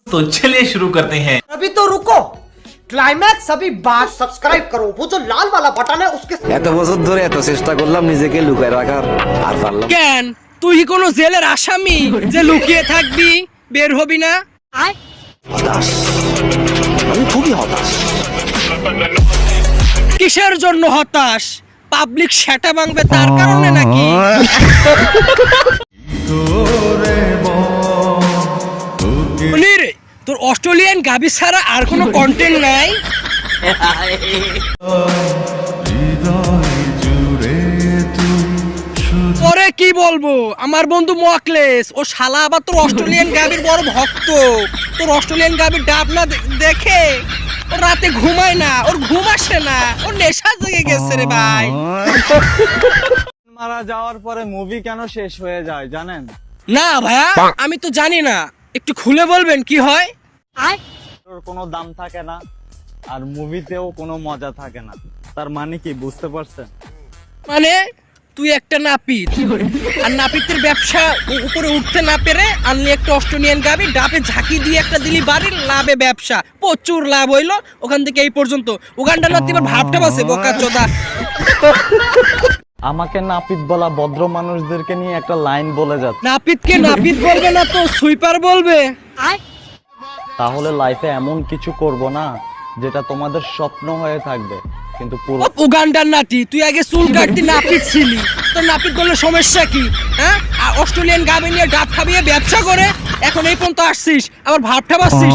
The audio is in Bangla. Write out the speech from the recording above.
तो चलिए शुरू करते हैं। अभी तो रुको, क्लाइमैक्स अभी बाद। सब्सक्राइब करो, वो जो लाल वाला बटन है उसके এত বছর ধরে এত চেষ্টা করলাম নিজেকে লুকায় রাখার, আর পারলাম কেন তুই কোনো জেলের আসামি যে লুকিয়ে থাকবি, বের হবি না? হতাশ, আমি খুবই হতাশ। কিসের জন্য হতাশ? পাবলিক সেটা ভাঙবে তার কারণে নাকি? রে তোর অস্ট্রেলিয়ান গাবি ছাড়া আর কোনো কন্টেন্ট নাই? পরে কি বলবো, আমার বন্ধু মোয়াকলেস ও শালা আবার তোর অস্ট্রেলিয়ান গাবির বড় ভক্ত। তোর অস্ট্রেলিয়ান গাবির ডাব না দেখে ওর রাতে ঘুমায় না, ওর ঘুম আসে না, ওর নেশা জেগে গেছে রে ভাই। মারা যাওয়ার পরে মুভি কেন শেষ হয়ে যায় জানেন? না ভাইয়া, আমি তো জানি না, একটু খুলে বলবেন কি হয়? ওর কোনো দাম থাকে না, আর মুভিতেও কোনো মজা থাকে না। তার মানে কি বুঝতে পারছেন? মানে তুই একটা নাপিত, আর নাপিতের ব্যবসা উপরে উঠতে না পেরে আনলি একটা অস্ট্রেলিয়ান গাবি, ডাবে ঝাঁকি দিয়ে একটা দিলি বাড়ির, লাভে ব্যবসা, প্রচুর লাভ হইলো। ওখান থেকে এই পর্যন্ত উগান্ডা নাতি এবার ভাবটা বাসে বোকাচোদা। আমাকে নাপিত বলা ভদ্র মানুষদেরকে নিয়ে একটা লাইন বলে যাচ্ছে। নাপিতকে নাপিত বলবে না তো সুইপার বলবে। তাহলে লাইফে এমন কিছু করব না যেটা তোমাদের স্বপ্ন হয়ে থাকবে, কিন্তু পুরো উগান্ডার নাতি, তুই আগে চুল কাটতি নাপিত ছিলি, তোর নাপিত বললে সমস্যা কি? হ্যাঁ, আর অস্ট্রেলিয়ান গাবি নিয়ে ডাব খাবিয়ে ব্যবসা করে এখন এই পর্যন্ত আসছিস, আবার ভাবটা বাসছিস।